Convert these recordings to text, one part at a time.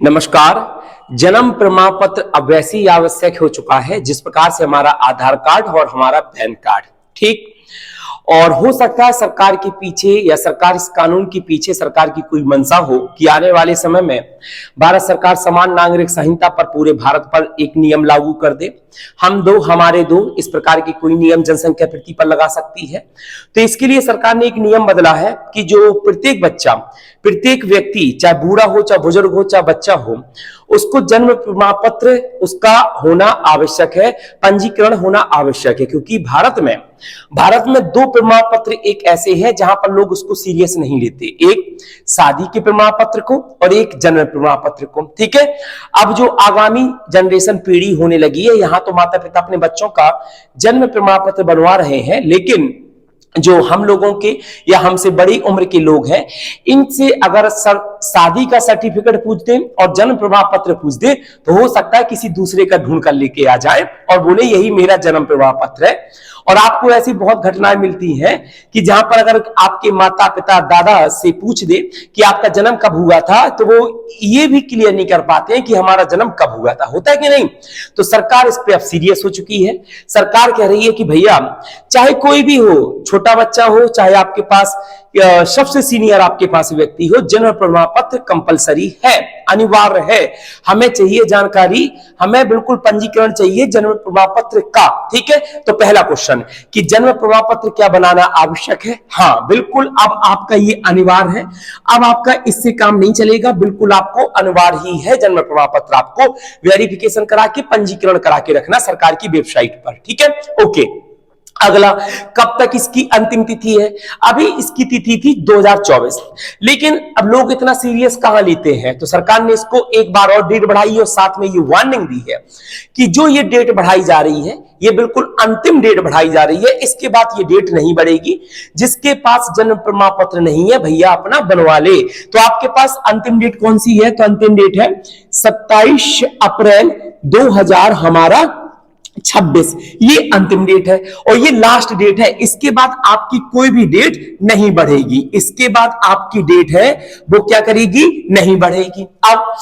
नमस्कार। जन्म प्रमाण पत्र अब वैसे ही आवश्यक हो चुका है जिस प्रकार से हमारा आधार कार्ड और हमारा पैन कार्ड। ठीक। और हो सकता है सरकार के पीछे या सरकार इस कानून के पीछे सरकार की कोई मंशा हो कि आने वाले समय में भारत सरकार समान नागरिक संहिता पर पूरे भारत पर एक नियम लागू कर दे। हम दो हमारे दो, इस प्रकार की कोई नियम जनसंख्या पृथ्वी पर लगा सकती है। तो इसके लिए सरकार ने एक नियम बदला है कि जो प्रत्येक बच्चा, प्रत्येक व्यक्ति, चाहे बूढ़ा हो, चाहे बुजुर्ग हो, चाहे बच्चा हो, उसको जन्म प्रमाण पत्र उसका होना आवश्यक है, पंजीकरण होना आवश्यक है। क्योंकि भारत में दो प्रमाण पत्र एक ऐसे हैं जहां पर लोग उसको सीरियस नहीं लेते, एक शादी के प्रमाण पत्र को और एक जन्म प्रमाण पत्र को। ठीक है। अब जो आगामी जनरेशन पीढ़ी होने लगी है, यहां तो माता पिता अपने बच्चों का जन्म प्रमाण पत्र बनवा रहे हैं, लेकिन जो हम लोगों के या हमसे बड़ी उम्र के लोग हैं, इनसे अगर शादी का सर्टिफिकेट पूछ दें और जन्म प्रमाण पत्र पूछ दें तो हो सकता है किसी दूसरे का ढूंढ कर लेके आ जाए और बोले यही मेरा जन्म प्रमाण पत्र है। और आपको ऐसी बहुत घटनाएं मिलती हैं कि जहां पर अगर आपके माता पिता दादा से पूछ दे कि आपका जन्म कब हुआ था, तो वो ये भी क्लियर नहीं कर पाते हैं कि हमारा जन्म कब हुआ था। होता है कि नहीं? तो सरकार इस पे अब सीरियस हो चुकी है। सरकार कह रही है कि भैया चाहे कोई भी हो, छोटा बच्चा हो, चाहे आपके पास सबसे सीनियर आपके पास व्यक्ति हो, जन्म प्रमाण पत्र कंपलसरी है, अनिवार्य है। हमें चाहिए जानकारी, हमें बिल्कुल पंजीकरण चाहिए जन्म प्रमाण पत्र का। ठीक है। तो पहला क्वेश्चन कि जन्म प्रमाण पत्र क्या बनाना आवश्यक है? हाँ बिल्कुल, अब आपका ये अनिवार्य है। अब आपका इससे काम नहीं चलेगा, बिल्कुल आपको अनिवार्य ही है। जन्म प्रमाण पत्र आपको वेरिफिकेशन करा के, पंजीकरण करा के रखना सरकार की वेबसाइट पर। ठीक है। ओके। अगला, कब तक इसकी अंतिम तिथि है? अभी इसकी तिथि थी 2024, लेकिन अब लोग इतना सीरियस कहां लेते हैं, तो सरकार ने इसको एक बार और डेट बढ़ाई और साथ में ये वार्निंग दी है कि जो ये डेट बढ़ाई जा रही है, ये बिल्कुल अंतिम डेट बढ़ाई जा रही है। इसके बाद ये डेट नहीं बढ़ेगी। जिसके पास जन्म प्रमाण पत्र नहीं है भैया अपना बनवा ले। तो आपके पास अंतिम डेट कौन सी है? तो अंतिम डेट है 27 अप्रैल 2026। ये अंतिम डेट है और ये लास्ट डेट है। इसके बाद आपकी कोई भी डेट नहीं बढ़ेगी। इसके बाद आपकी डेट है वो क्या करेगी? नहीं बढ़ेगी। अब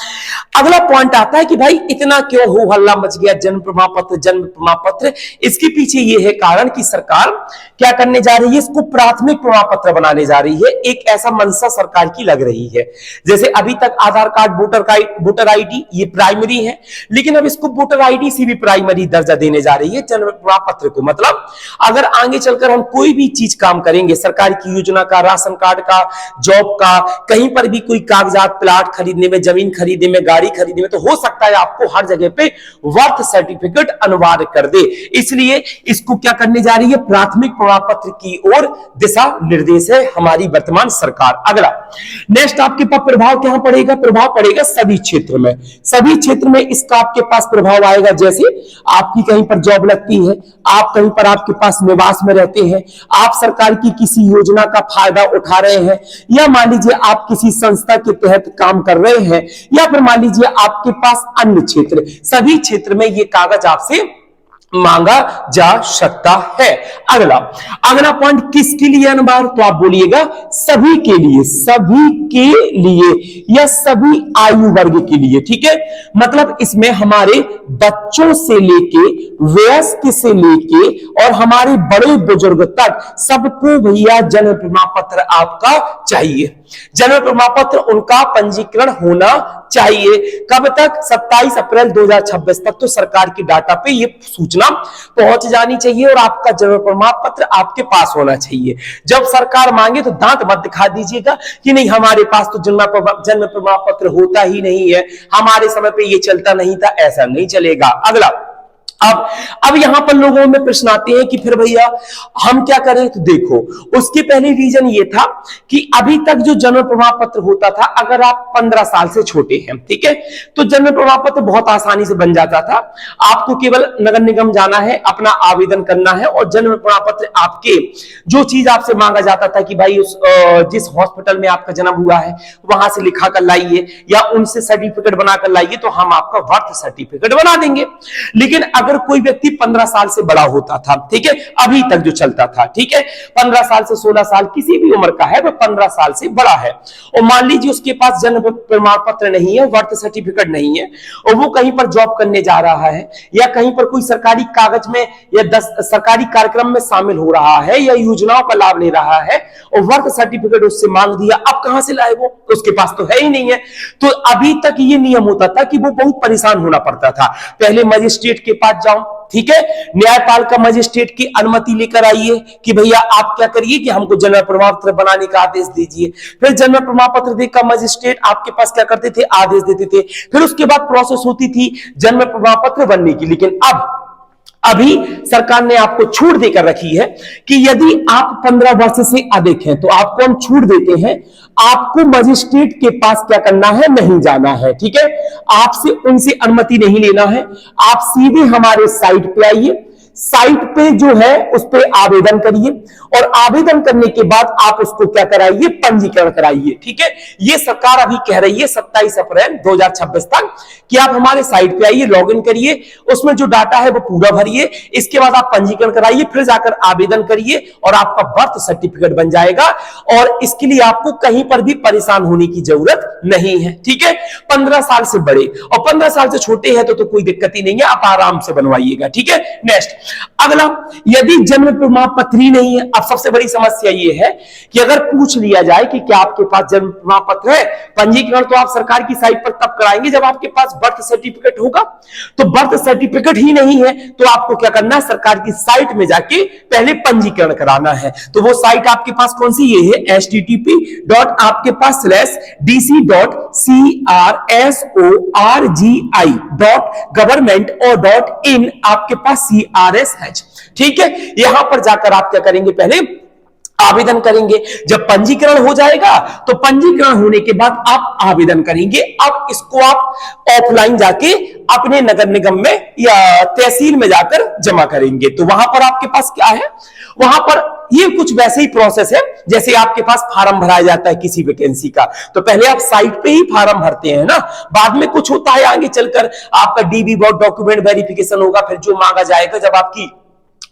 अगला पॉइंट आता है कि भाई इतना क्यों हो हल्ला मच गया, जन्म प्रमाण पत्र, जन्म प्रमाण पत्र। इसके पीछे ये है कारण कि सरकार क्या करने जा रही है, इसको प्राथमिक प्रमाण पत्र बनाने जा रही है। एक ऐसा मंशा सरकार की लग रही है। जैसे अभी तक आधार कार्ड, वोटर आईडी ये प्राइमरी है, लेकिन अब इसको वोटर आईडी से भी प्राइमरी दर्जा देने जा रही है जन्म प्रमाण पत्र को। मतलब अगर आगे चलकर हम कोई भी चीज काम करेंगे, सरकार की योजना का, राशन कार्ड का, जॉब का, कहीं पर भी कोई कागजात, प्लाट खरीदने में, जमीन खरीदने में, गाड़ी खरीदने में, तो हो सकता है आपको हर जगह पे वर्थ सर्टिफिकेट अनिवार्य कर दे। इसलिए इसको क्या करने जा रही है? प्राथमिक प्रमाण पत्र की ओर दिशा निर्देश है हमारी वर्तमान सरकार। अगला, नेक्स्ट आपके पास प्रभाव क्या पड़ेगा? प्रभाव पड़ेगा सभी क्षेत्र में। सभी क्षेत्र में इसका आपके पास प्रभाव आएगा। जैसे आपकी कहीं पर जॉब लगती है, आप कहीं पर आपके पास निवास में रहते हैं, आप सरकार की किसी योजना का फायदा उठा रहे हैं, या मान लीजिए आप किसी संस्था के तहत काम कर रहे हैं, या फिर मान लीजिए आपके पास अन्य क्षेत्र, सभी क्षेत्र में ये कागज आपसे मांगा जा सकता है। अगला पॉइंट किसके लिए अनिवार्य? तो आप बोलिएगा सभी के लिए, सभी के लिए या सभी आयु वर्ग के लिए। ठीक है। मतलब इसमें हमारे बच्चों से लेके, वयस्क से लेके और हमारे बड़े बुजुर्ग तक सबको भैया जन्म प्रमाण पत्र आपका चाहिए। जन्म प्रमाण पत्र उनका पंजीकरण होना चाहिए। कब तक? 27 अप्रैल 2026 तक तो सरकार की डाटा पे ये सूचना पहुंच जानी चाहिए और आपका जन्म प्रमाण पत्र आपके पास होना चाहिए। जब सरकार मांगे तो दांत मत दिखा दीजिएगा कि नहीं हमारे पास तो जन्म प्रमाण पत्र होता ही नहीं है, हमारे समय पे ये चलता नहीं था। ऐसा नहीं चलेगा। अगला, अब यहां पर लोगों में प्रश्न आते हैं कि फिर भैया हम क्या करें? तो देखो, उसके पहले रीजन ये था कि अभी तक जो जन्म प्रमाण पत्र होता था, अगर आप 15 साल से छोटे हैं, ठीक है, तो जन्म प्रमाण पत्र बहुत आसानी से बन जाता था। आपको केवल नगर निगम जाना है, अपना आवेदन करना है और जन्म प्रमाण पत्र आपके जो चीज आपसे मांगा जाता था कि भाई उस जिस हॉस्पिटल में आपका जन्म हुआ है वहां से लिखा कर लाइए या उनसे सर्टिफिकेट बना कर लाइए, तो हम आपका बर्थ सर्टिफिकेट बना देंगे। लेकिन अगर कोई व्यक्ति 15 साल से बड़ा होता था, ठीक है, अभी तक जो चलता था, ठीक है, 15 साल से 16 साल किसी भी उम्र का है, वह 15 साल से बड़ा है, और मान लीजिए उसके पास जन्म प्रमाण पत्र नहीं है, बर्थ सर्टिफिकेट नहीं है, और वो कहीं पर जॉब करने जा रहा है या कहीं पर कोई सरकारी कागज में या सरकारी कार्यक्रम में शामिल हो रहा है या योजनाओं का लाभ ले रहा है, और बर्थ सर्टिफिकेट उससे मांग दिया, अब कहां से लाए वो, उसके पास तो है ही नहीं है। तो अभी तक ये नियम होता था कि वो बहुत परेशान होना पड़ता था, पहले मजिस्ट्रेट के पास जाओ, ठीक है, न्यायपाल का मजिस्ट्रेट की अनुमति लेकर आइए कि भैया आप क्या करिए कि हमको जन्म प्रमाण पत्र बनाने का आदेश दीजिए, फिर जन्म प्रमाण पत्र देकर मजिस्ट्रेट आपके पास क्या करते थे, आदेश देते थे, फिर उसके बाद प्रोसेस होती थी जन्म प्रमाण पत्र बनने की। लेकिन अभी सरकार ने आपको छूट देकर रखी है कि यदि आप 15 वर्ष से अधिक हैं तो आपको हम छूट देते हैं, आपको मजिस्ट्रेट के पास क्या करना है, नहीं जाना है, ठीक है, आपसे उनसे अनुमति नहीं लेना है, आप सीधे हमारे साइट पे आइए, साइट पे जो है उस पे आवेदन करिए, और आवेदन करने के बाद आप उसको क्या कराइए, पंजीकरण कराइए, ठीक है। ये सरकार अभी कह रही है 27 अप्रैल 2026 तक कि आप हमारे साइट पे आइए, लॉगिन करिए, उसमें जो डाटा है वो पूरा भरिए, इसके बाद आप पंजीकरण कराइए, फिर जाकर आवेदन करिए और आपका बर्थ सर्टिफिकेट बन जाएगा, और इसके लिए आपको कहीं पर भी परेशान होने की जरूरत नहीं है, ठीक है। 15 साल से बड़े और 15 साल से छोटे हैं तो कोई दिक्कत ही नहीं है, आप आराम से बनवाइएगा, ठीक है। नेक्स्ट, अगला, यदि जन्म प्रमाण पत्र ही नहीं है, अब सबसे बड़ी समस्या यह है कि अगर पूछ लिया जाए कि क्या आपके पास जन्म प्रमाण पत्र है, पंजीकरण तो आप सरकार की साइट पर तब कराएंगे जब आपके पास बर्थ सर्टिफिकेट होगा, तो बर्थ सर्टिफिकेट ही नहीं है तो आपको क्या करना है, सरकार की साइट में जाके पहले पंजीकरण कराना है। तो वो साइट आपके पास कौन सी, ये है http आपके पास dc.crsorgi.government.in आपके पास CRS है, ठीक है। यहां पर जाकर आप क्या करेंगे, पहले आवेदन करेंगे, जब पंजीकरण हो जाएगा तो पंजीकरण होने के बाद आप आवेदन करेंगे। अब इसको आप ऑफलाइन जाके अपने नगर निगम में या तहसील में जाकर जमा करेंगे। तो वहां पर आपके पास क्या है, वहां पर ये कुछ वैसे ही प्रोसेस है जैसे आपके पास फार्म भराया जाता है किसी वैकेंसी का, तो पहले आप साइट पे ही फार्म भरते हैं ना, बाद में कुछ होता है आगे चलकर आपका डीबी बोर्ड डॉक्यूमेंट वेरिफिकेशन होगा, फिर जो मांगा जाएगा जब आपकी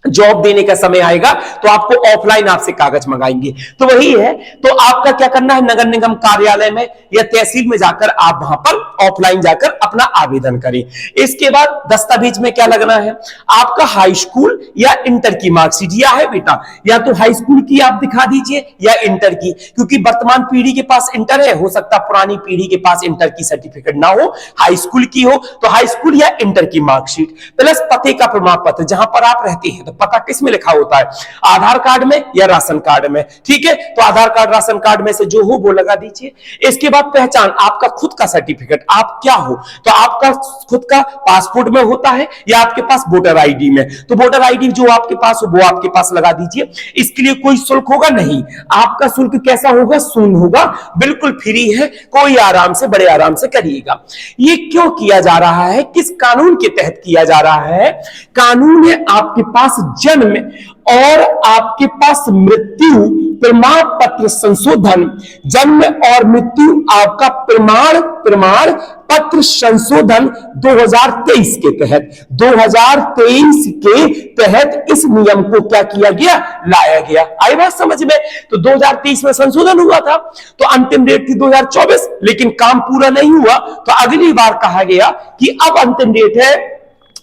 जॉब देने का समय आएगा तो आपको ऑफलाइन आपसे कागज मंगाएंगे। तो वही है, तो आपका क्या करना है, नगर निगम कार्यालय में या तहसील में जाकर आप वहां पर ऑफलाइन जाकर अपना आवेदन करें। इसके बाद दस्तावेज में क्या लगना है, आपका हाई स्कूल या इंटर की मार्कशीट, या है बेटा या तो हाई स्कूल की आप दिखा दीजिए या इंटर की, क्योंकि वर्तमान पीढ़ी के पास इंटर है, हो सकता पुरानी पीढ़ी के पास इंटर की सर्टिफिकेट ना हो, हाई स्कूल की हो, तो हाई स्कूल या इंटर की मार्कशीट प्लस पते का प्रमाण पत्र, जहां पर आप रहते हैं पता किस में लिखा होता है, आधार कार्ड में या राशन कार्ड में, ठीक है। तो आधार कार्ड राशन कार्ड में से जो हो वो लगा दीजिए। इसके बाद पहचान, आपका खुद का सर्टिफिकेट, आप क्या हो, तो आपका खुद का पासपोर्ट में होता है या आपके पास वोटर आईडी में, तो वोटर आईडी जो आपके पास हो वो आपके पास लगा दीजिए। इसके लिए कोई शुल्क होगा नहीं, आपका शुल्क कैसा होगा, शून्य होगा, बिल्कुल फ्री है, कोई आराम से बड़े आराम से करिएगा। ये क्यों किया जा रहा है, किस कानून के तहत किया जा रहा है, कानून है आपके पास जन्म और आपके पास मृत्यु प्रमाण पत्र संशोधन, जन्म और मृत्यु आपका प्रमाण पत्र संशोधन 2023 के तहत, 2023 के तहत इस नियम को क्या किया गया, लाया गया। आई बात समझ में, तो 2023 में संशोधन हुआ था, तो अंतिम डेट थी 2024, लेकिन काम पूरा नहीं हुआ, तो अगली बार कहा गया कि अब अंतिम डेट है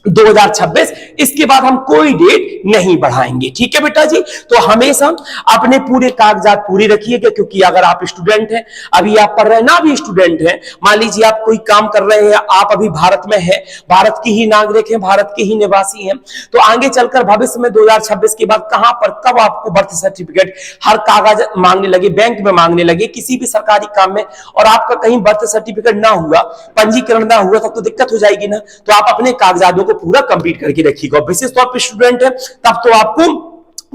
2026, इसके बाद हम कोई डेट नहीं बढ़ाएंगे, ठीक है बेटा जी। तो हमेशा अपने पूरे कागजात पूरे रखिएगा, क्योंकि अगर आप स्टूडेंट हैं, अभी आप पढ़ रहे हैं ना, अभी स्टूडेंट हैं, मान लीजिए आप कोई काम कर रहे हैं, आप अभी भारत में हैं, भारत के ही नागरिक हैं, भारत के ही निवासी हैं, तो आगे चलकर भविष्य में 2026 के बाद कहां पर कब आपको बर्थ सर्टिफिकेट हर कागज मांगने लगे, बैंक में मांगने लगे, किसी भी सरकारी काम में, और आपका कहीं बर्थ सर्टिफिकेट ना हुआ, पंजीकरण ना हुआ, तब तो दिक्कत हो जाएगी ना। तो आप अपने कागजातों पूरा कंप्लीट करके रखिएगा, विशेष तौर पर स्टूडेंट है तब तो आपको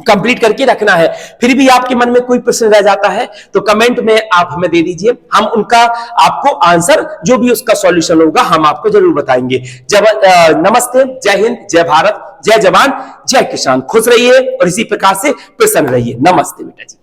कंप्लीट करके रखना है। फिर भी आपके मन में कोई प्रश्न रह जाता है तो कमेंट में आप हमें दे दीजिए, हम उनका आपको आंसर जो भी उसका सॉल्यूशन होगा हम आपको जरूर बताएंगे। नमस्ते, जय हिंद, जय भारत, जय जवान, जय किसान। खुश रहिए और इसी प्रकार से प्रसन्न रहिए। नमस्ते बेटा जी।